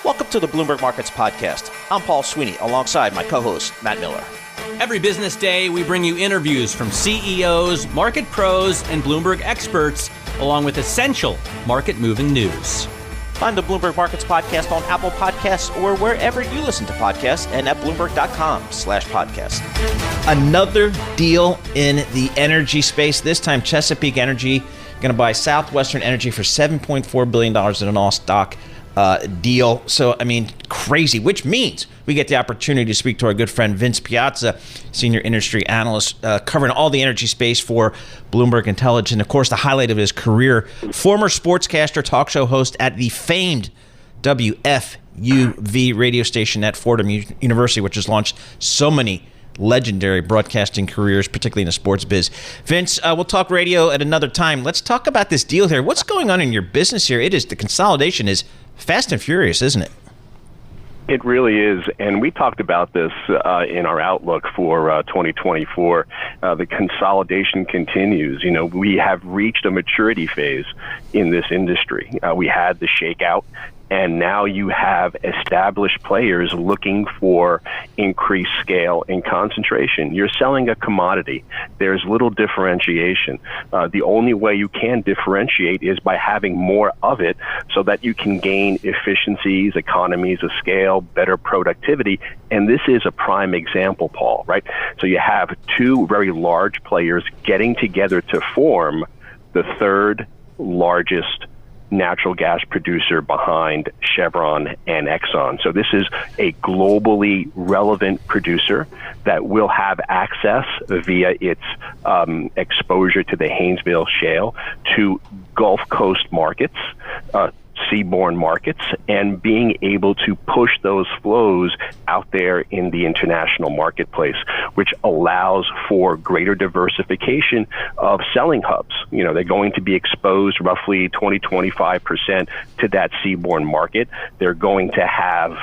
Welcome to the Bloomberg Markets Podcast. I'm Paul Sweeney, alongside my co-host, Matt Miller. Every business day, we bring you interviews from CEOs, market pros, and Bloomberg experts, along with essential market-moving news. Find the Bloomberg Markets Podcast on Apple Podcasts or wherever you listen to podcasts and at Bloomberg.com/podcast. Another deal in the energy space. This time, Chesapeake Energy going to buy Southwestern Energy for $7.4 billion in an all-stock deal. So, I mean, crazy, which means we get the opportunity to speak to our good friend Vince Piazza, Senior Industry Analyst, covering all the energy space for Bloomberg Intelligence. And, of course, the highlight of his career, former sportscaster, talk show host at the famed WFUV radio station at Fordham University, which has launched so many legendary broadcasting careers, particularly in the sports biz. Vince, we'll talk radio at another time. Let's talk about this deal here. What's going on in your business here? The consolidation is fast and furious, isn't it? It really is, and we talked about this in our outlook for 2024. The consolidation continues. You know, we have reached a maturity phase in this industry. We had the shakeout, and now you have established players looking for increased scale and concentration. You're selling a commodity. There's little differentiation. The only way you can differentiate is by having more of it so that you can gain efficiencies, economies of scale, better productivity. And this is a prime example, Paul, right? So you have two very large players getting together to form the third largest natural gas producer behind Chevron and Exxon. So this is a globally relevant producer that will have access via its exposure to the Haynesville Shale to Gulf Coast markets, seaborne markets, and being able to push those flows out there in the international marketplace, which allows for greater diversification of selling hubs. You know, they're going to be exposed roughly 20-25% to that seaborne market. They're going to have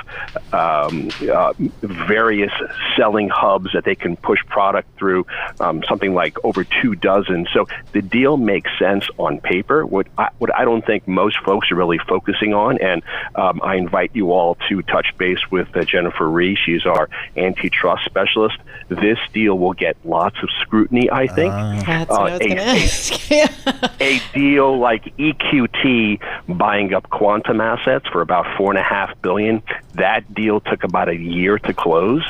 various selling hubs that they can push product through, something like over 24. So the deal makes sense on paper. What I don't think most folks are really focusing on, and I invite you all to touch base with Jennifer Rhee. She's our antitrust specialist. This deal will get lots of scrutiny, I think. That's what I was going to ask. A deal like EQT buying up quantum assets for about $4.5 billion, that deal took about a year to close.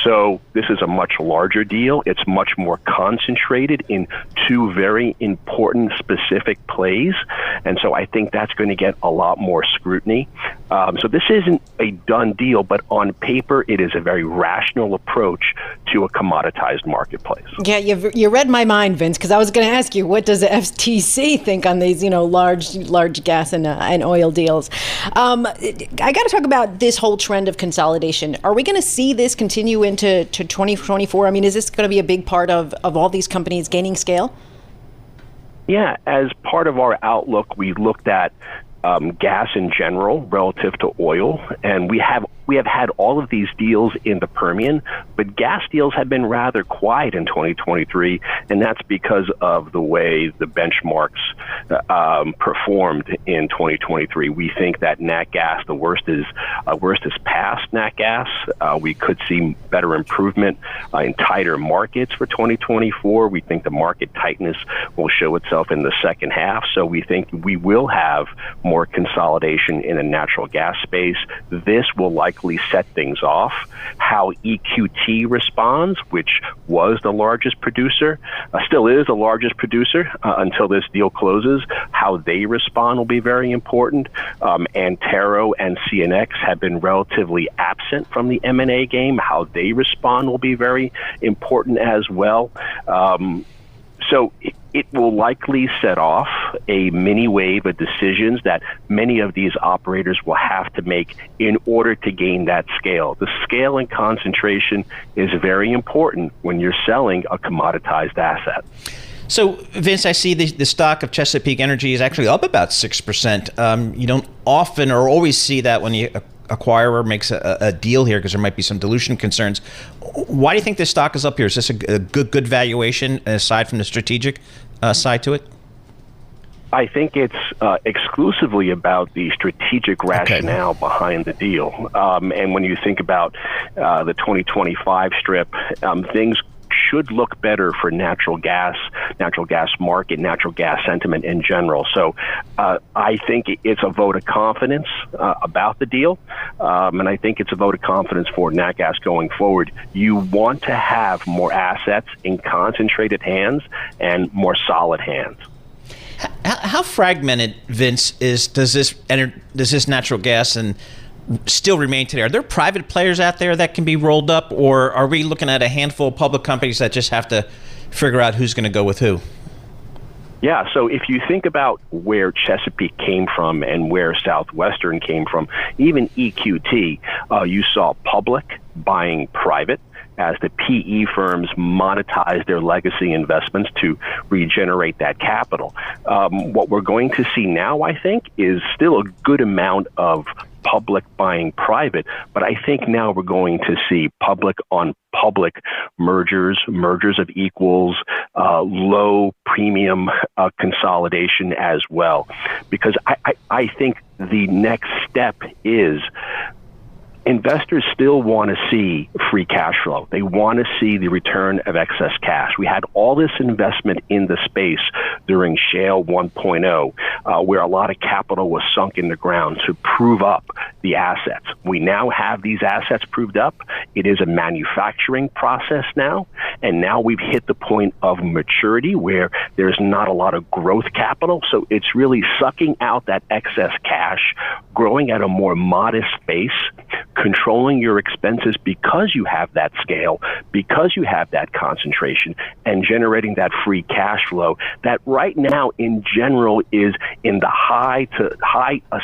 So this is a much larger deal. It's much more concentrated in two very important specific plays. And so I think that's going to get a lot more scrutiny. So this isn't a done deal, but on paper, it is a very rational approach to a commoditized marketplace. Yeah, you read my mind, Vince, because I was going to ask you, what does the FTC think on these, large gas and oil deals? I got to talk about this whole trend of consolidation. Are we going to see this continue into 2024? I mean, is this going to be a big part of all these companies gaining scale? Yeah, as part of our outlook, we looked at gas in general relative to oil, and we have had all of these deals in the Permian, but gas deals have been rather quiet in 2023, and that's because of the way the benchmarks performed in 2023. We think that nat gas, the worst is past nat gas. We could see better improvement in tighter markets for 2024. We think the market tightness will show itself in the second half, so we think we will have more consolidation in the natural gas space. This will likely set things off. How EQT responds, which was the largest producer, still is the largest producer until this deal closes. How they respond will be very important. Antero and CNX have been relatively absent from the M&A game. How they respond will be very important as well. So it will likely set off a mini wave of decisions that many of these operators will have to make in order to gain that scale. The scale and concentration is very important when you're selling a commoditized asset. So, Vince, I see the stock of Chesapeake Energy is actually up about 6%. You don't often or always see that when you acquirer makes a deal here because there might be some dilution concerns. Why do you think this stock is up here? Is this a good valuation aside from the strategic side to it? I think it's exclusively about the strategic rationale behind the deal. And when you think about the 2025 strip, things should look better for natural gas market, natural gas sentiment in general. So I think it's a vote of confidence about the deal. And I think it's a vote of confidence for nat gas going forward. You want to have more assets in concentrated hands and more solid hands. How fragmented, Vince, does this natural gas and still remain today? Are there private players out there that can be rolled up, or are we looking at a handful of public companies that just have to figure out who's going to go with who? Yeah, so if you think about where Chesapeake came from and where Southwestern came from, even EQT, you saw public buying private as the PE firms monetize their legacy investments to regenerate that capital. What we're going to see now, I think, is still a good amount of public buying private, but I think now we're going to see public on public mergers of equals, low premium consolidation as well. Because I think the next step is investors still want to see free cash flow. They want to see the return of excess cash. We had all this investment in the space during Shale 1.0, where a lot of capital was sunk in the ground to prove up the assets. We now have these assets proved up. It is a manufacturing process now, and now we've hit the point of maturity where there's not a lot of growth capital. So it's really sucking out that excess cash, growing at a more modest pace, controlling your expenses because you have that scale, because you have that concentration, and generating that free cash flow that right now in general is in the high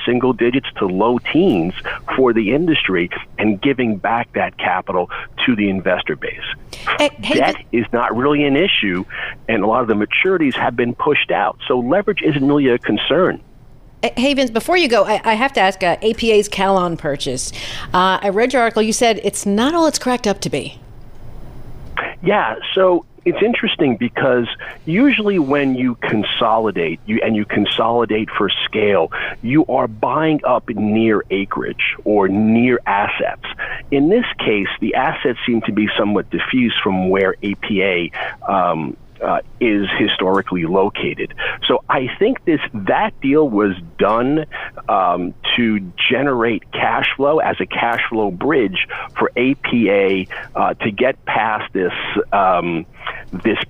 single digits to low teens for the industry, and giving back that capital to the investor base. Debt is not really an issue, and a lot of the maturities have been pushed out. So leverage isn't really a concern. Hey, Vince, before you go, I have to ask APA's Callon purchase. I read your article. You said it's not all it's cracked up to be. Yeah, so it's interesting because usually when you consolidate, you consolidate for scale, you are buying up near acreage or near assets. In this case, the assets seem to be somewhat diffuse from where APA is historically located. So I think that deal was done to generate cash flow as a cash flow bridge for APA to get past this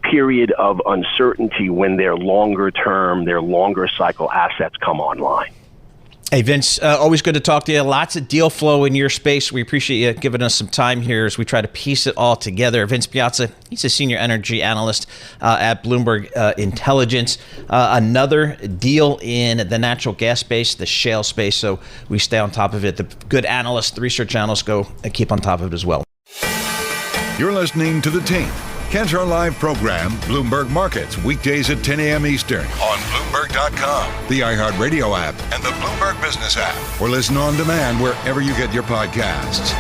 period of uncertainty when their longer term, their longer cycle assets come online. Hey, Vince, always good to talk to you. Lots of deal flow in your space. We appreciate you giving us some time here as we try to piece it all together. Vince Piazza, he's a senior energy analyst at Bloomberg Intelligence. Another deal in the natural gas space, the shale space, so we stay on top of it. The good analysts, the research analysts go and keep on top of it as well. You're listening to The Tape. Catch our live program, Bloomberg Markets, weekdays at 10 a.m. Eastern on Bloomberg.com, the iHeartRadio app, and the Bloomberg Business app, or listen on demand wherever you get your podcasts.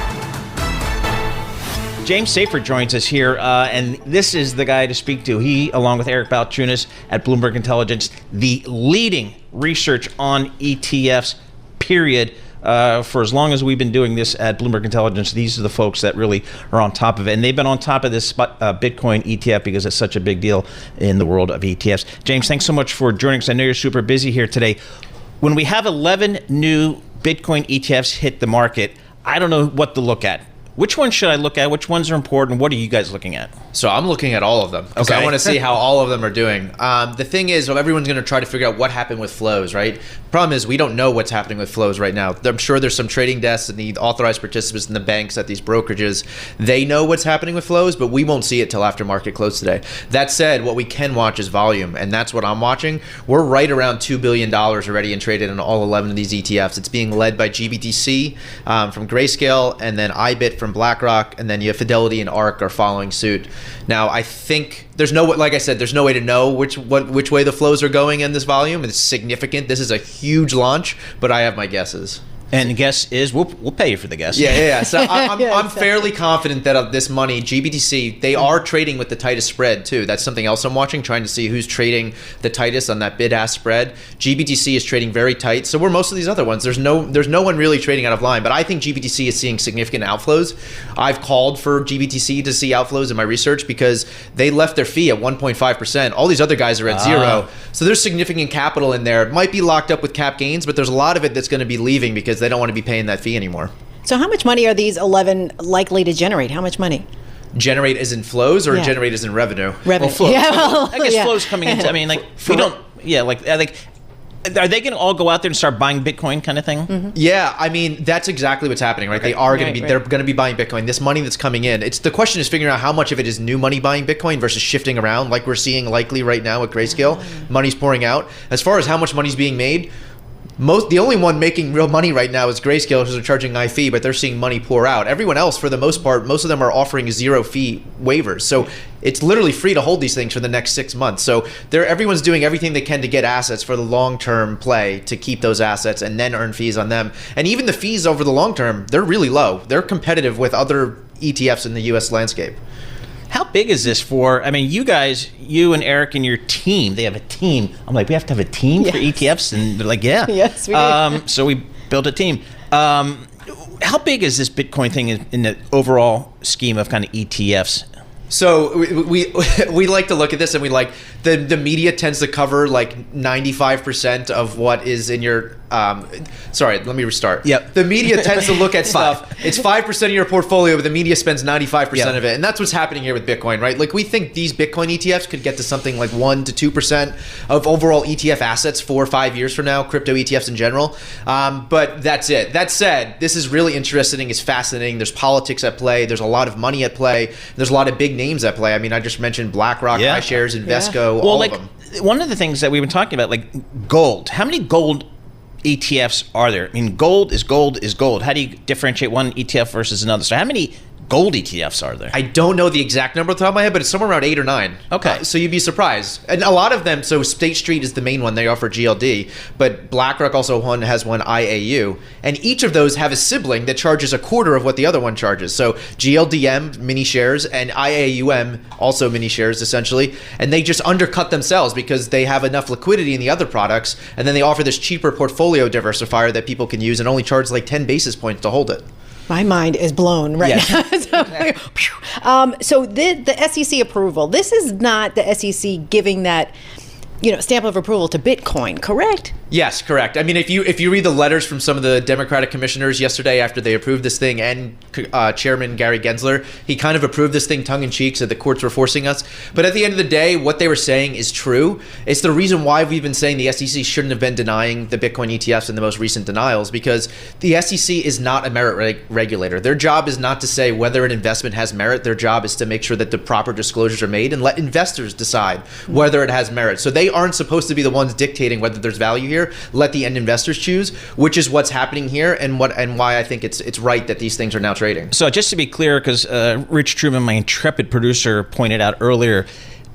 James Seyffart joins us here, and this is the guy to speak to. He, along with Eric Balchunas at Bloomberg Intelligence, the leading research on ETFs, period. For as long as we've been doing this at Bloomberg Intelligence, these are the folks that really are on top of it. And they've been on top of this Bitcoin ETF because it's such a big deal in the world of ETFs. James, thanks so much for joining us. I know you're super busy here today. When we have 11 new Bitcoin ETFs hit the market, I don't know what to look at. Which ones should I look at? Which ones are important? What are you guys looking at? So I'm looking at all of them because I want to see how all of them are doing. The thing is, everyone's going to try to figure out what happened with flows, right? Problem is, we don't know what's happening with flows right now. I'm sure there's some trading desks and the authorized participants in the banks at these brokerages. They know what's happening with flows, but we won't see it till after market close today. That said, what we can watch is volume, and that's what I'm watching. We're right around $2 billion already and traded in all 11 of these ETFs. It's being led by GBTC from Grayscale, and then IBIT from BlackRock, and then you have Fidelity and ARK are following suit. Now, I think there's no, like I said, there's no way to know which way the flows are going in this volume. It's significant. This is a huge launch, but I have my guesses. And the guess is we'll pay you for the guess. Yeah. So I'm fairly confident that this money, GBTC, they are trading with the tightest spread too. That's something else I'm watching, trying to see who's trading the tightest on that bid-ask spread. GBTC is trading very tight. So were most of these other ones. There's no one really trading out of line. But I think GBTC is seeing significant outflows. I've called for GBTC to see outflows in my research because they left their fee at 1.5%. All these other guys are at 0. So there's significant capital in there. It might be locked up with cap gains, but there's a lot of it that's going to be leaving because they don't want to be paying that fee anymore. So how much money are these 11 likely to generate? How much money? Generate as in flows or generate as in revenue? Revenue. Well, flows. Yeah, I guess flows coming into, I mean, like, we don't, are they going to all go out there and start buying Bitcoin kind of thing? Mm-hmm. Yeah, I mean, that's exactly what's happening, right? They are going to be, they're going to be buying Bitcoin. This money that's coming in, the question is figuring out how much of it is new money buying Bitcoin versus shifting around, like we're seeing likely right now at Grayscale. Money's pouring out. As far as how much money's being made, the only one making real money right now is Grayscale, because they're charging high fee, but they're seeing money pour out. Everyone else, for the most part, most of them are offering 0 fee waivers. So it's literally free to hold these things for the next 6 months. So everyone's doing everything they can to get assets for the long-term play to keep those assets and then earn fees on them. And even the fees over the long term, they're really low. They're competitive with other ETFs in the U.S. landscape. How big is this for? I mean, you guys, you and Eric and your team, they have a team. I'm like, we have to have a team for ETFs? And they're like, yeah. Yes, we do. So we built a team. How big is this Bitcoin thing in the overall scheme of kind of ETFs? So we like to look at this, and we like the media tends to cover like 95% of what is in your sorry, let me restart. Yep. The media tends to look at stuff. It's 5% of your portfolio, but the media spends 95% of it. And that's what's happening here with Bitcoin, right? Like, we think these Bitcoin ETFs could get to something like 1 to 2% of overall ETF assets 4 or 5 years from now, crypto ETFs in general. But that's it. That said, this is really interesting. It's fascinating. There's politics at play. There's a lot of money at play. There's a lot of big names at play. I mean, I just mentioned BlackRock, iShares, Invesco, all of them. One of the things that we've been talking about, like gold. How many gold ETFs are there? I mean, gold is gold is gold. How do you differentiate one ETF versus another? So how many gold ETFs are there? I don't know the exact number off the top of my head, but it's somewhere around 8 or 9. Okay. So you'd be surprised. And a lot of them, so State Street is the main one. They offer GLD, but BlackRock also has one IAU. And each of those have a sibling that charges a quarter of what the other one charges. So GLDM, mini shares, and IAUM, also mini shares, essentially. And they just undercut themselves because they have enough liquidity in the other products. And then they offer this cheaper portfolio diversifier that people can use and only charge like 10 basis points to hold it. My mind is blown right now. So the SEC approval, this is not the SEC giving that, stamp of approval to Bitcoin, correct? Yes, correct. I mean, if you read the letters from some of the Democratic commissioners yesterday after they approved this thing, and Chairman Gary Gensler, he kind of approved this thing tongue-in-cheek, said the courts were forcing us. But at the end of the day, what they were saying is true. It's the reason why we've been saying the SEC shouldn't have been denying the Bitcoin ETFs in the most recent denials, because the SEC is not a merit regulator. Their job is not to say whether an investment has merit. Their job is to make sure that the proper disclosures are made and let investors decide whether it has merit. So they aren't supposed to be the ones dictating whether there's value here. Let the end investors choose, which is what's happening here, and why I think it's right that these things are now trading. So just to be clear, because Rich Truman, my intrepid producer, pointed out earlier,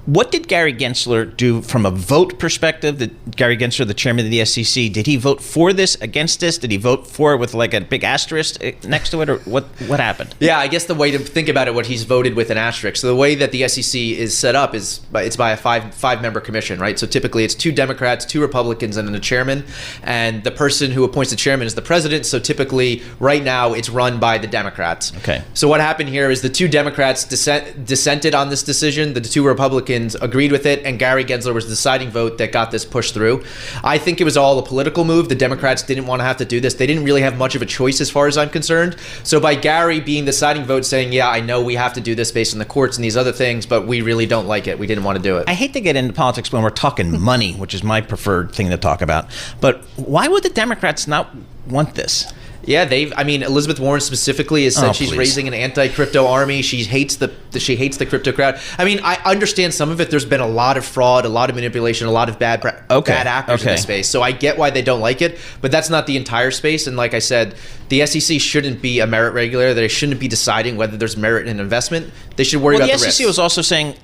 what did Gary Gensler do from a vote perspective? Gary Gensler, the chairman of the SEC, did he vote for this, against this? Did he vote for it with like a big asterisk next to it, or what happened? Yeah, I guess the way to think about it, what he's voted with an asterisk. So the way that the SEC is set up is it's by a five-member commission, right? So typically it's 2 Democrats, 2 Republicans, and then a chairman. And the person who appoints the chairman is the president. So typically right now it's run by the Democrats. Okay. So what happened here is the 2 Democrats dissented on this decision. The 2 Republicans agreed with it, and Gary Gensler was the deciding vote that got this pushed through. I think it was all a political move. The Democrats didn't want to have to do this. They didn't really have much of a choice as far as I'm concerned. So by Gary being the deciding vote saying, yeah, I know we have to do this based on the courts and these other things, but we really don't like it. We didn't want to do it. I hate to get into politics when we're talking money, which is my preferred thing to talk about. But why would the Democrats not want this? Yeah, Elizabeth Warren specifically has said she's raising an anti-crypto army. She hates the crypto crowd. I mean, I understand some of it. There's been a lot of fraud, a lot of manipulation, a lot of bad actors in the space. So I get why they don't like it, but that's not the entire space. And like I said, the SEC shouldn't be a merit regulator. They shouldn't be deciding whether there's merit in an investment. They should worry about the risk. The SEC was also saying,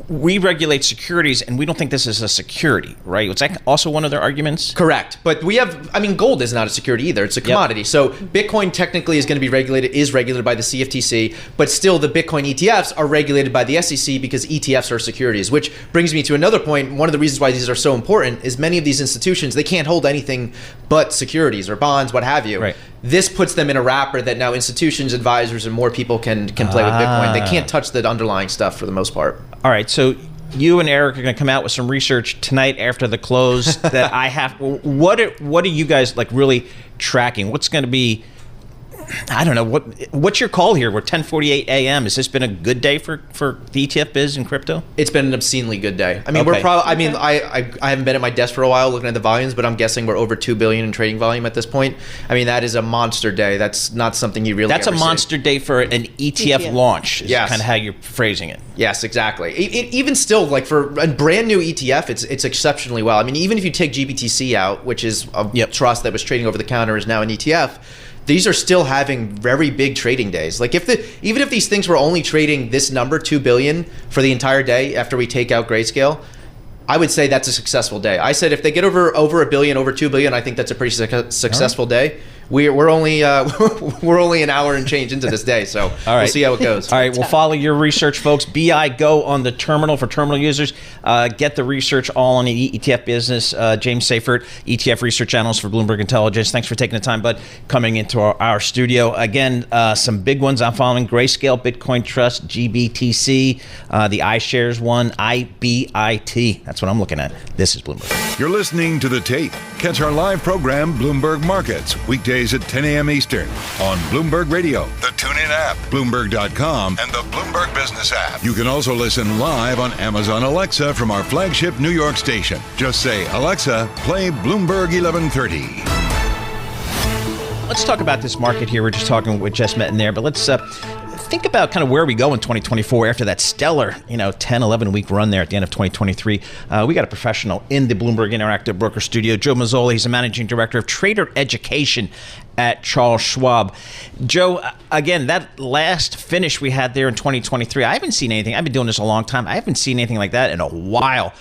we regulate securities and we don't think this is a security, right? Was that also one of their arguments? Correct. But gold is not a security either. It's a commodity. Yep. So Bitcoin technically is regulated by the CFTC, but still the Bitcoin ETFs are regulated by the SEC because ETFs are securities, which brings me to another point. One of the reasons why these are so important is many of these institutions, they can't hold anything but securities or bonds, what have you. Right. This puts them in a wrapper that now institutions, advisors, and more people can play with Bitcoin. They can't touch the underlying stuff for the most part. All right, so you and Eric are going to come out with some research tonight after the close that I have. What are you guys like really tracking? What's going to be? I don't know. What's your call here? We're 10:48 a.m. Has this been a good day for the ETF biz and crypto? It's been an obscenely good day. I mean, we're probably. I mean, I haven't been at my desk for a while looking at the volumes, but I'm guessing we're over $2 billion in trading volume at this point. I mean, that is a monster day. That's not something you really. That's a monster day for an ETF launch. Is yes. Kind of how you're phrasing it. Yes, exactly. Even still, like for a brand new ETF, it's exceptionally well. I mean, even if you take GBTC out, which is a trust that was trading over the counter, is now an ETF. These are still having very big trading days. Like even if these things were only trading this number, 2 billion, for the entire day after we take out Grayscale, I would say that's a successful day. I said if they get over $1 billion, over 2 billion, I think that's a pretty successful day. We're only an hour and change into this day, so we'll see how it goes. All right, we'll follow your research, folks. BI Go on the terminal for terminal users. Get the research all on the ETF business. James Seyffart, ETF research analyst for Bloomberg Intelligence. Thanks for taking the time, bud, coming into our studio. Again, some big ones I'm following: Grayscale, Bitcoin Trust, GBTC, the iShares one, IBIT. That's what I'm looking at. This is Bloomberg. You're listening to The Tape. Catch our live program, Bloomberg Markets, weekdays at 10 a.m. Eastern on Bloomberg Radio, the TuneIn app, Bloomberg.com, and the Bloomberg Business app. You can also listen live on Amazon Alexa from our flagship New York station. Just say, Alexa, play Bloomberg 1130. Let's talk about this market here. We're just talking with Jess Metten there, but let's think about kind of where we go in 2024 after that stellar, 10, 11 week run there at the end of 2023. We got a professional in the Bloomberg Interactive Broker Studio, Joe Mazzola. He's a managing director of trader education at Charles Schwab. Joe, again, that last finish we had there in 2023, I haven't seen anything. I've been doing this a long time. I haven't seen anything like that in a while.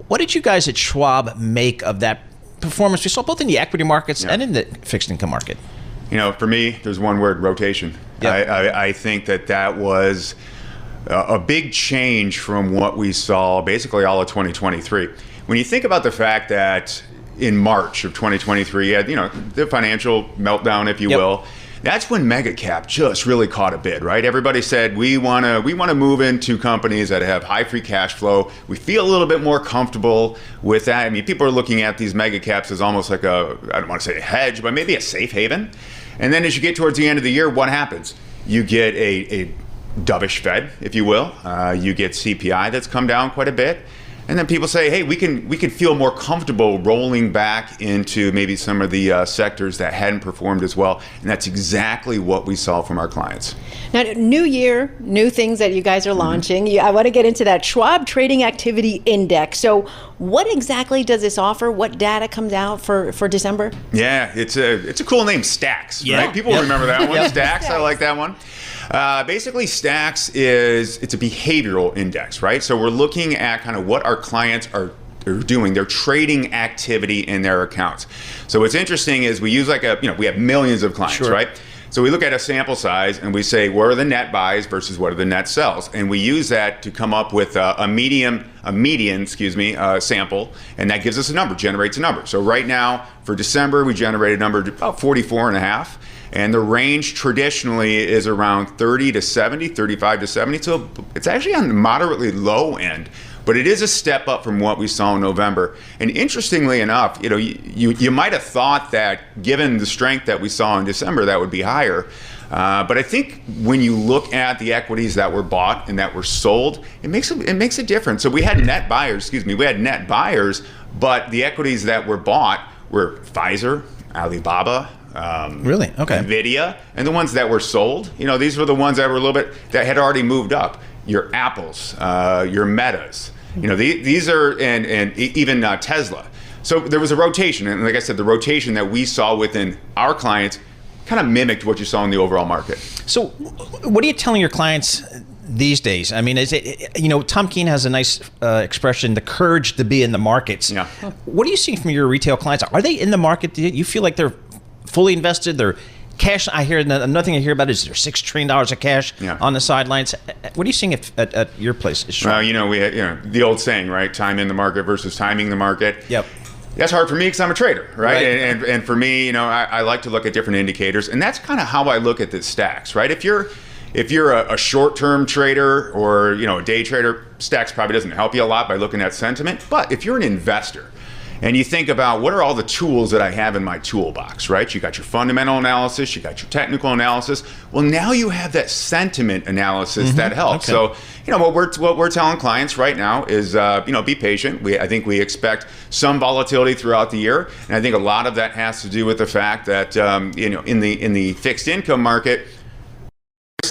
What did you guys at Schwab make of that performance we saw both in the equity markets and in the fixed income market? For me, there's one word: rotation. Yep. I think that was a big change from what we saw basically all of 2023. When you think about the fact that in March of 2023, you had, the financial meltdown, if you will, that's when mega cap just really caught a bid, right? Everybody said we want to move into companies that have high free cash flow. We feel a little bit more comfortable with that. I mean, people are looking at these mega caps as almost like I don't want to say a hedge, but maybe a safe haven. And then as you get towards the end of the year, what happens? You get a dovish Fed, if you will. You get CPI that's come down quite a bit. And then people say, hey, we can feel more comfortable rolling back into maybe some of the sectors that hadn't performed as well. And that's exactly what we saw from our clients. Now, new year, new things that you guys are launching. I want to get into that Schwab Trading Activity Index. So what exactly does this offer? What data comes out for December? Yeah, it's a cool name, STAX, right? People remember that one, STAX. I like that one. Basically, STAX it's a behavioral index, right? So we're looking at kind of what our clients are doing, their trading activity in their accounts. So what's interesting is we use we have millions of clients, right? So we look at a sample size and we say, what are the net buys versus what are the net sells? And we use that to come up with a median sample, and that gives us a number, generates a number. So right now, for December, we generated a number about 44.5. And the range traditionally is around 30 to 70, 35 to 70. So it's actually on the moderately low end, but it is a step up from what we saw in November. And interestingly enough, you might have thought that given the strength that we saw in December, that would be higher. But I think when you look at the equities that were bought and that were sold, it makes a difference. So we had net buyers, but the equities that were bought were Pfizer, Alibaba, really? Okay. Nvidia, and the ones that were sold, these were the ones that were a little bit that had already moved up. Your Apples, your Metas, these are, and even Tesla. So there was a rotation, and like I said, the rotation that we saw within our clients kind of mimicked what you saw in the overall market. So what are you telling your clients these days? I mean, is it, Tom Keene has a nice expression, the courage to be in the markets. Yeah. What are you seeing from your retail clients? Are they in the market? Do you feel like they're fully invested? They're cash. I hear another thing I hear about is there's $6 trillion of cash on the sidelines. What are you seeing at your place? Well, we had, the old saying, right? Time in the market versus timing the market. Yep. That's hard for me because I'm a trader, right? And for me, I like to look at different indicators, and that's kind of how I look at the STAX, right? If you're a short-term trader or a day trader, STAX probably doesn't help you a lot by looking at sentiment. But if you're an investor and you think about what are all the tools that I have in my toolbox, right? You got your fundamental analysis, you got your technical analysis. Well, now you have that sentiment analysis that helps. Okay. So, what we're telling clients right now is, be patient. I think we expect some volatility throughout the year, and I think a lot of that has to do with the fact that, in the fixed income market,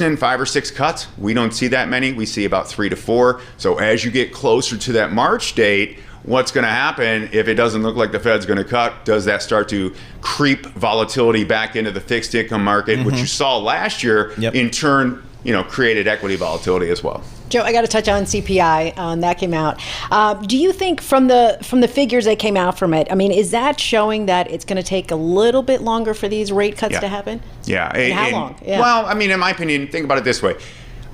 in 5 or 6 cuts, we don't see that many. We see about 3 to 4. So as you get closer to that March date, what's going to happen if it doesn't look like the Fed's going to cut? Does that start to creep volatility back into the fixed income market, which you saw last year, in turn, created equity volatility as well? Joe, I got to touch on CPI. That came out. Do you think from the figures that came out from it, I mean, is that showing that it's going to take a little bit longer for these rate cuts to happen? Yeah. And how long? Yeah. Well, I mean, in my opinion, think about it this way.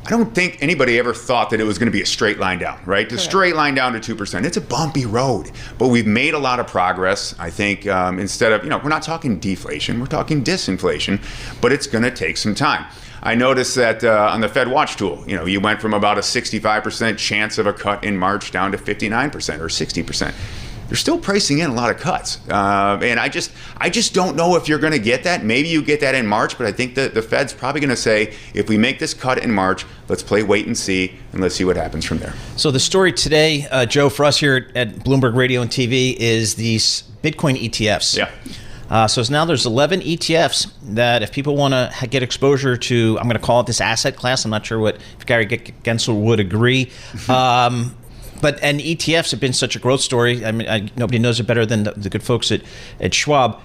I don't think anybody ever thought that it was going to be a straight line down, right? The straight line down to 2%. It's a bumpy road, but we've made a lot of progress. I think instead of, we're not talking deflation, we're talking disinflation, but it's going to take some time. I noticed that on the Fed Watch tool, you went from about a 65% chance of a cut in March down to 59% or 60%. They're still pricing in a lot of cuts. And I just don't know if you're going to get that. Maybe you get that in March, but I think that the Fed's probably going to say, if we make this cut in March, let's play wait and see, and let's see what happens from there. So the story today, Joe, for us here at Bloomberg Radio and TV is these Bitcoin ETFs. Yeah. So now there's 11 ETFs that if people want to get exposure to, I'm going to call it this asset class. I'm not sure if Gary Gensler would agree. And ETFs have been such a growth story. I mean, nobody knows it better than the good folks at Schwab.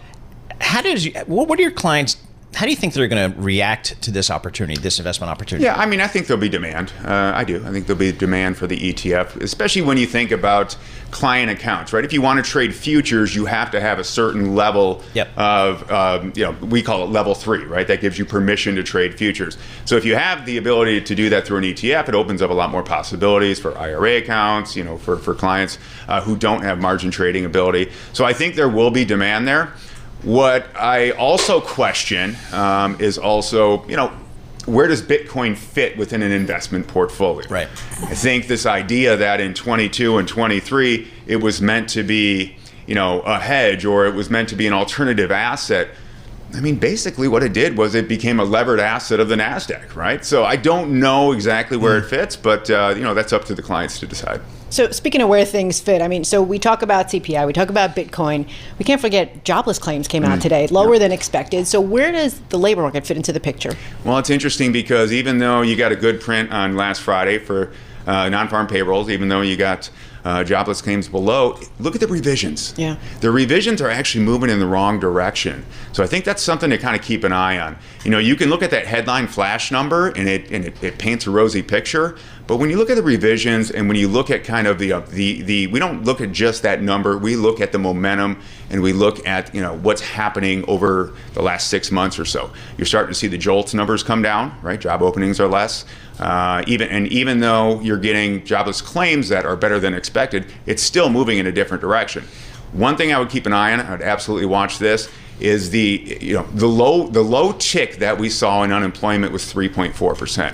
What are your clients? How do you think they're going to react to this opportunity, this investment opportunity? Yeah, I mean, I think there'll be demand. I do. I think there'll be demand for the ETF, especially when you think about client accounts, right? If you want to trade futures, you have to have a certain level of, we call it level 3, right? That gives you permission to trade futures. So if you have the ability to do that through an ETF, it opens up a lot more possibilities for IRA accounts, for clients who don't have margin trading ability. So I think there will be demand there. What I also question is also, where does Bitcoin fit within an investment portfolio? Right. I think this idea that in 22 and 23, it was meant to be, a hedge, or it was meant to be an alternative asset. I mean, basically what it did was it became a levered asset of the NASDAQ, right? So I don't know exactly where it fits, but, that's up to the clients to decide. So speaking of where things fit, I mean, so we talk about CPI, we talk about Bitcoin. We can't forget jobless claims came out today, lower than expected. So where does the labor market fit into the picture? Well, it's interesting because even though you got a good print on last Friday for non-farm payrolls, even though you got jobless claims below, look at the revisions. Yeah. The revisions are actually moving in the wrong direction. So I think that's something to kind of keep an eye on. You can look at that headline flash number and it paints a rosy picture. But when you look at the revisions and when you look at kind of the we don't look at just that number, we look at the momentum and we look at what's happening over the last 6 months or so. You're starting to see the JOLTS numbers come down, right? Job openings are less. Even though you're getting jobless claims that are better than expected, it's still moving in a different direction. One thing I would keep an eye on, I would absolutely watch this, is the low tick that we saw in unemployment was 3.4%.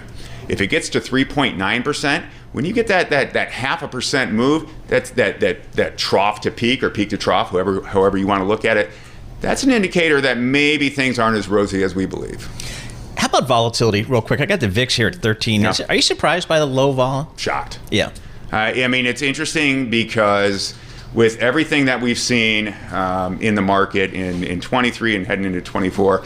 If it gets to 3.9%, when you get that 0.5% move, that's that trough to peak or peak to trough, however you want to look at it, that's an indicator that maybe things aren't as rosy as we believe. How about volatility, real quick? I got the VIX here at 13. Yeah. Are you surprised by the low vol? Shocked. Yeah. I mean, it's interesting because with everything that we've seen in the market in 23 and heading into 24,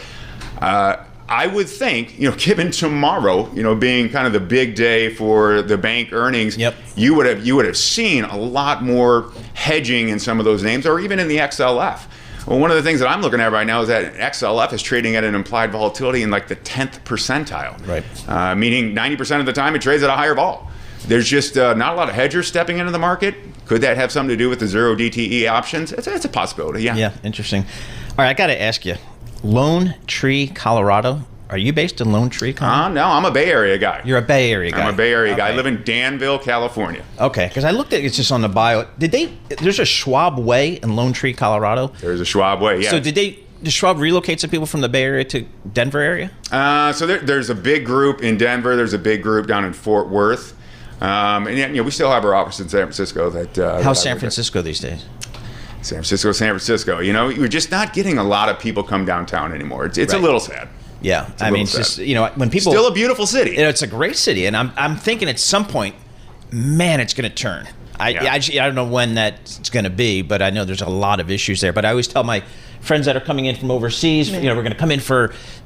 I would think, given tomorrow, being kind of the big day for the bank earnings, you would have seen a lot more hedging in some of those names, or even in the XLF. Well, one of the things that I'm looking at right now is that XLF is trading at an implied volatility in like the 10th percentile. Right. Meaning 90% of the time it trades at a higher vol. There's just not a lot of hedgers stepping into the market. Could that have something to do with the zero DTE options? It's a possibility, yeah. Yeah, interesting. All right, I got to ask you, Lone Tree, Colorado. Are you based in Lone Tree, Colorado? No, I'm a Bay Area guy. You're a Bay Area guy. I'm a Bay Area guy. I live in Danville, California. Okay, because I looked at it's just on the bio. There's a Schwab Way in Lone Tree, Colorado? There's a Schwab Way, yeah. So did Schwab relocate some people from the Bay Area to Denver area? So there's a big group in Denver. There's a big group down in Fort Worth. And we still have our office in San Francisco. How's San Francisco these days? San Francisco. We're just not getting a lot of people come downtown anymore. It's a little sad. Yeah, I mean, it's just, when people... Still a beautiful city. It's a great city, and I'm thinking at some point, man, it's going to turn. I don't know when that's going to be, but I know there's a lot of issues there. But I always tell my friends that are coming in from overseas, we're going to come in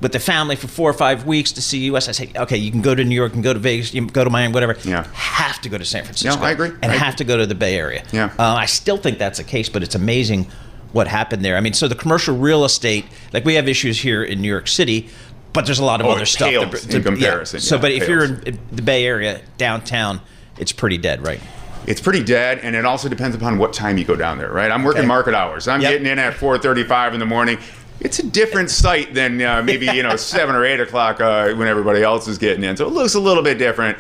with the family for 4 or 5 weeks to see U.S. I say, okay, you can go to New York and go to Vegas, you can go to Miami, whatever. Yeah. Have to go to San Francisco. Yeah, I agree. And have to go to the Bay Area. Yeah. I still think that's the case, but it's amazing what happened there. I mean, so the commercial real estate, like we have issues here in New York City, but there's a lot of other stuff. In comparison. Yeah. So, but if you're in the Bay Area, downtown, it's pretty dead, right? It's pretty dead, and it also depends upon what time you go down there, right? I'm working market hours. I'm getting in at 4:35 in the morning. It's a different site than maybe 7 or 8 o'clock when everybody else is getting in. So it looks a little bit different.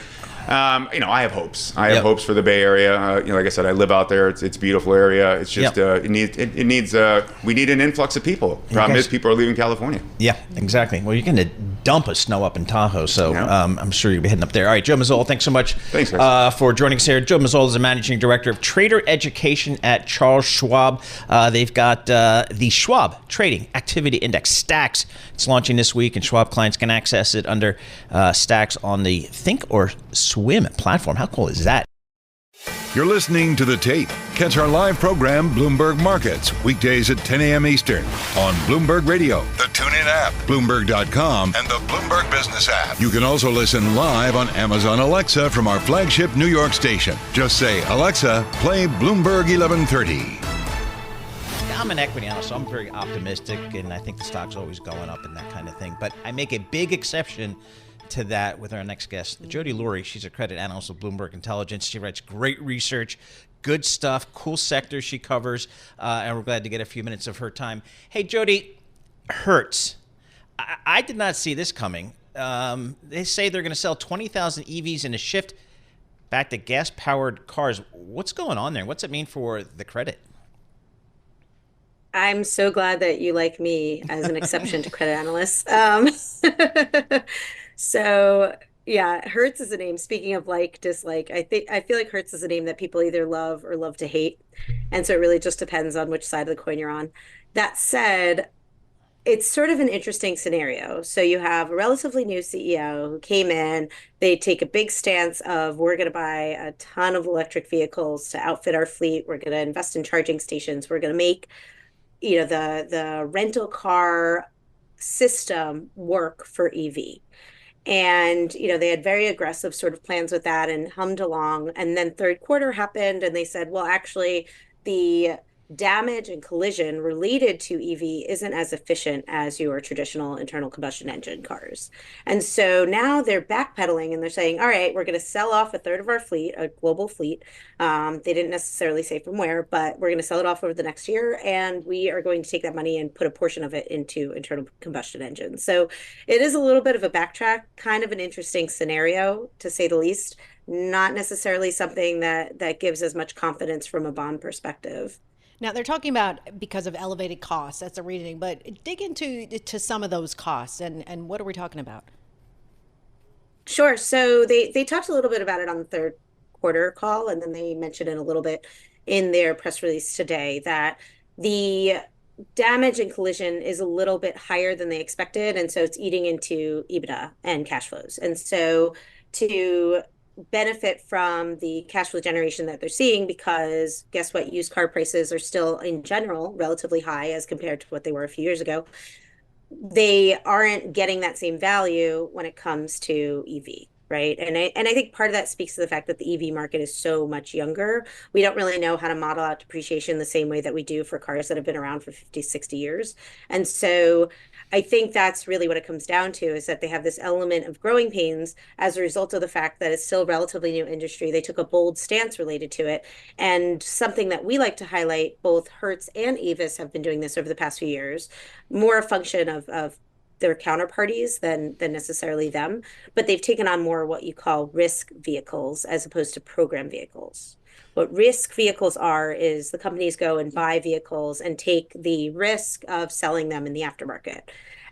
I have hopes. I have hopes for the Bay Area. Like I said, I live out there. It's a beautiful area. It's just we need an influx of people. Problem is, people are leaving California. Yeah, exactly. Well, you're going to dump of snow up in Tahoe, so I'm sure you'll be heading up there. All right, Joe Mazzola, thanks so much for joining us here. Joe Mazzola is the Managing Director of Trader Education at Charles Schwab. They've got the Schwab Trading Activity Index, STAX. It's launching this week, and Schwab clients can access it under STAX on the Think or Swim platform. How cool is that? You're listening to The Tape. Catch our live program, Bloomberg Markets, weekdays at 10 a.m. Eastern on Bloomberg Radio, the TuneIn app, Bloomberg.com, and the Bloomberg Business app. You can also listen live on Amazon Alexa from our flagship New York station. Just say, Alexa, play Bloomberg 1130. I'm an equity analyst, so I'm very optimistic, and I think the stock's always going up and that kind of thing. But I make a big exception to that with our next guest, Jody Lurie. She's a credit analyst with Bloomberg Intelligence. She writes great research, good stuff, cool sectors she covers, and we're glad to get a few minutes of her time. Hey, Jody, Hertz. I did not see this coming. They say they're going to sell 20,000 EVs in a shift back to gas-powered cars. What's going on there? What's it mean for the credit? I'm so glad that you like me as an exception to credit analysts. So yeah, Hertz is a name. Speaking of dislike, I feel like Hertz is a name that people either love or love to hate. And so it really just depends on which side of the coin you're on. That said, it's sort of an interesting scenario. So you have a relatively new CEO who came in, they take a big stance of, we're going to buy a ton of electric vehicles to outfit our fleet. We're going to invest in charging stations. We're going to make, the rental car system work for EV. And, they had very aggressive sort of plans with that and hummed along. And then third quarter happened and they said, well, actually, the damage and collision related to EV isn't as efficient as your traditional internal combustion engine cars. And so now they're backpedaling and they're saying, all right, we're going to sell off a third of our fleet, a global fleet. They didn't necessarily say from where, but we're going to sell it off over the next year. And we are going to take that money and put a portion of it into internal combustion engines. So it is a little bit of a backtrack, kind of an interesting scenario, to say the least. Not necessarily something that gives as much confidence from a bond perspective. Now, they're talking about because of elevated costs. That's a reading, but dig into some of those costs and what are we talking about? Sure. So they talked a little bit about it on the third quarter call, and then they mentioned it a little bit in their press release today that the damage and collision is a little bit higher than they expected, and so it's eating into EBITDA and cash flows. And so to benefit from the cash flow generation that they're seeing, because guess what, used car prices are still in general relatively high as compared to what they were a few years ago. They aren't getting that same value when it comes to EV. right? And I think part of that speaks to the fact that the EV market is so much younger. We don't really know how to model out depreciation the same way that we do for cars that have been around for 50, 60 years. And so I think that's really what it comes down to, is that they have this element of growing pains as a result of the fact that it's still a relatively new industry. They took a bold stance related to it. And something that we like to highlight, both Hertz and Avis have been doing this over the past few years, more a function of their counterparties than necessarily them, but they've taken on more what you call risk vehicles as opposed to program vehicles. What risk vehicles are is the companies go and buy vehicles and take the risk of selling them in the aftermarket,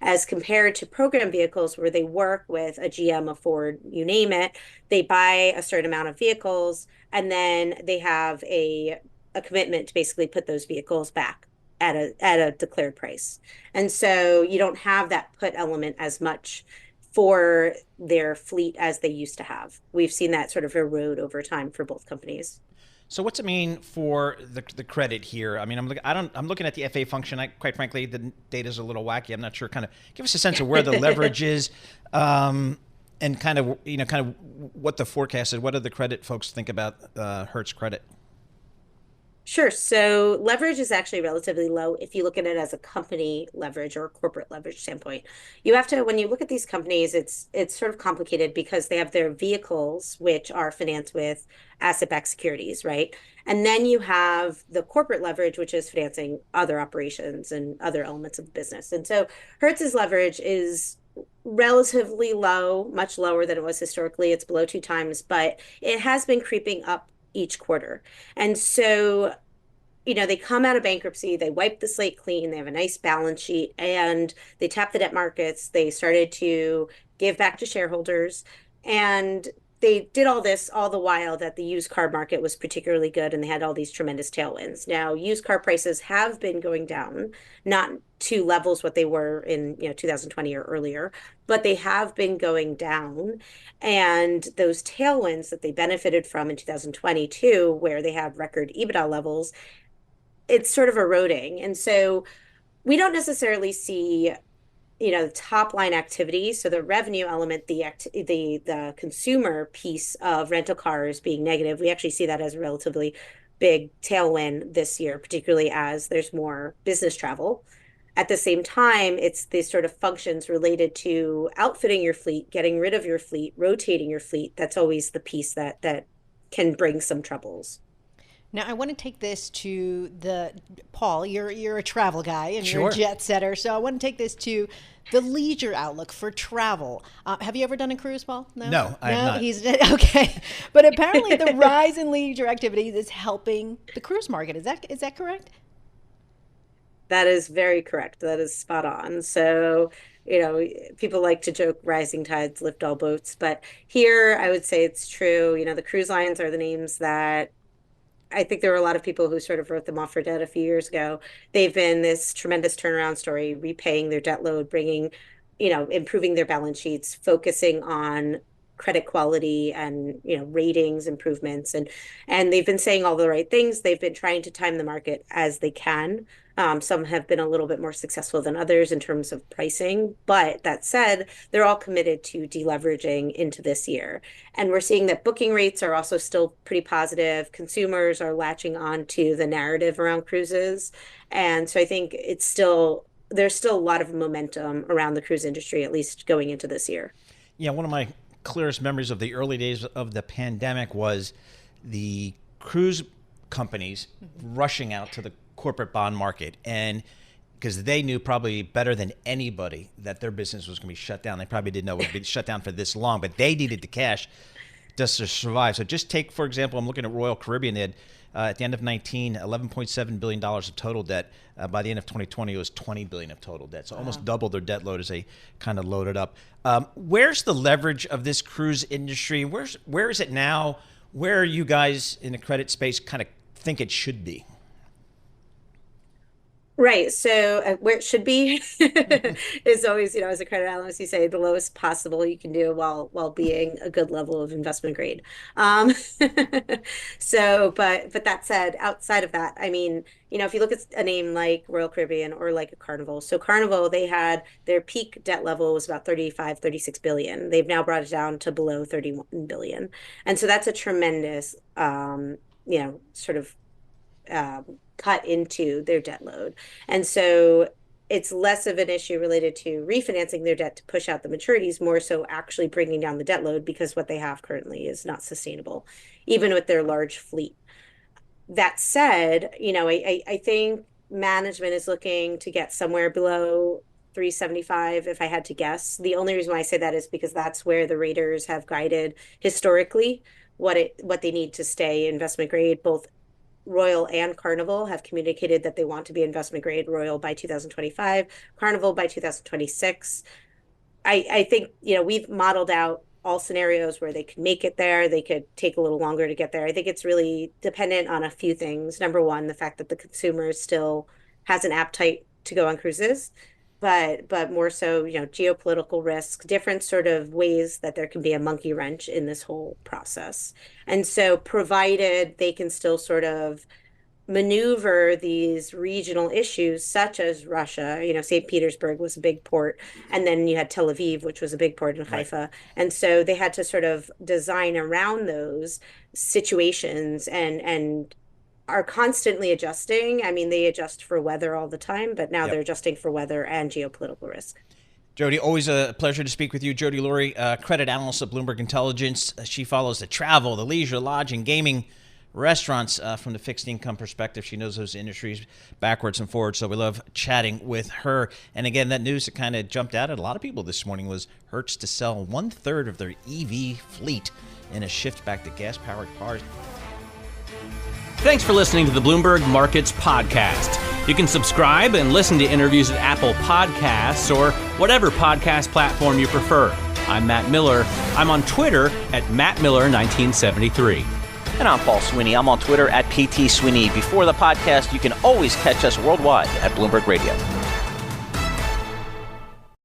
as compared to program vehicles where they work with a GM, a Ford, you name it. They buy a certain amount of vehicles and then they have a commitment to basically put those vehicles back at a declared price. And so you don't have that put element as much for their fleet as they used to have. We've seen that sort of erode over time for both companies. So what's it mean for the credit here? I mean, I'm looking at the FA function. Quite frankly, the data's a little wacky. I'm not sure. Kind of give us a sense of where the leverage is, and kind of what the forecast is. What do the credit folks think about Hertz credit? Sure. So leverage is actually relatively low if you look at it as a company leverage or a corporate leverage standpoint. You have to, when you look at these companies, it's sort of complicated because they have their vehicles, which are financed with asset-backed securities, right? And then you have the corporate leverage, which is financing other operations and other elements of the business. And so Hertz's leverage is relatively low, much lower than it was historically. It's below 2 times, but it has been creeping up each quarter. And so, they come out of bankruptcy, they wipe the slate clean, they have a nice balance sheet, and they tap the debt markets. They started to give back to shareholders, and they did all this all the while that the used car market was particularly good and they had all these tremendous tailwinds. Now, used car prices have been going down, not to levels what they were in 2020 or earlier, but they have been going down. And those tailwinds that they benefited from in 2022, where they had record EBITDA levels, it's sort of eroding. And so we don't necessarily see the top line activity, so the revenue element, the consumer piece of rental cars being negative. We actually see that as a relatively big tailwind this year, particularly as there's more business travel. At the same time, it's these sort of functions related to outfitting your fleet, getting rid of your fleet, rotating your fleet. That's always the piece that can bring some troubles. Now, I want to take this to Paul, you're a travel guy and Sure. You're a jet setter. So I want to take this to the leisure outlook for travel. Have you ever done a cruise, Paul? No, I have not. He's okay. But apparently the rise in leisure activities is helping the cruise market. Is that correct? That is very correct. That is spot on. So, people like to joke rising tides lift all boats, but here I would say it's true. The cruise lines are the names that I think there were a lot of people who sort of wrote them off for dead a few years ago. They've been this tremendous turnaround story, repaying their debt load, bringing, improving their balance sheets, focusing on credit quality and, ratings improvements. And they've been saying all the right things. They've been trying to time the market as they can. Some have been a little bit more successful than others in terms of pricing. But that said, they're all committed to deleveraging into this year. And we're seeing that booking rates are also still pretty positive. Consumers are latching on to the narrative around cruises. And so I think there's still a lot of momentum around the cruise industry, at least going into this year. Yeah, one of my clearest memories of the early days of the pandemic was the cruise companies rushing out to the corporate bond market, and because they knew probably better than anybody that their business was going to be shut down. They probably didn't know it would be shut down for this long, but they needed the cash just to survive. So just take, for example, I'm looking at Royal Caribbean. They had, at the end of 19, $11.7 billion of total debt. By the end of 2020, it was $20 billion of total debt. So almost double their debt load as they kind of loaded up. Where's the leverage of this cruise industry? Where is it now? Where are you guys in the credit space kind of think it should be? Right. So where it should be is always, as a credit analyst, you say the lowest possible you can do while being a good level of investment grade. Um, but that said, outside of that, I mean, if you look at a name like Royal Caribbean or like a Carnival, so Carnival, they had their peak debt level was about 35, 36 billion. They've now brought it down to below 31 billion. And so that's a tremendous, sort of cut into their debt load. And so it's less of an issue related to refinancing their debt to push out the maturities, more so actually bringing down the debt load because what they have currently is not sustainable, even with their large fleet. That said, I think management is looking to get somewhere below 375 if I had to guess. The only reason why I say that is because that's where the raters have guided historically what they need to stay investment grade. Both Royal and Carnival have communicated that they want to be investment grade, Royal by 2025, Carnival by 2026. I think, we've modeled out all scenarios where they could make it there. They could take a little longer to get there. I think it's really dependent on a few things. Number one, the fact that the consumer still has an appetite to go on cruises, but more so, geopolitical risk, different sort of ways that there can be a monkey wrench in this whole process. And so provided they can still sort of maneuver these regional issues such as Russia, St. Petersburg was a big port, and then you had Tel Aviv, which was a big port in Haifa. Right. And so they had to sort of design around those situations and are constantly adjusting. I mean, they adjust for weather all the time, but now they're adjusting for weather and geopolitical risk. Jody, always a pleasure to speak with you. Jody Lurie, credit analyst at Bloomberg Intelligence. She follows the travel, the leisure, lodging, gaming, restaurants from the fixed income perspective. She knows those industries backwards and forwards, so we love chatting with her. And again, that news that kind of jumped out at a lot of people this morning was Hertz to sell 1/3 of their EV fleet in a shift back to gas-powered cars. Thanks for listening to the Bloomberg Markets Podcast. You can subscribe and listen to interviews at Apple Podcasts or whatever podcast platform you prefer. I'm Matt Miller. I'm on Twitter at MattMiller1973. And I'm Paul Sweeney. I'm on Twitter at PT Sweeney. Before the podcast, you can always catch us worldwide at Bloomberg Radio.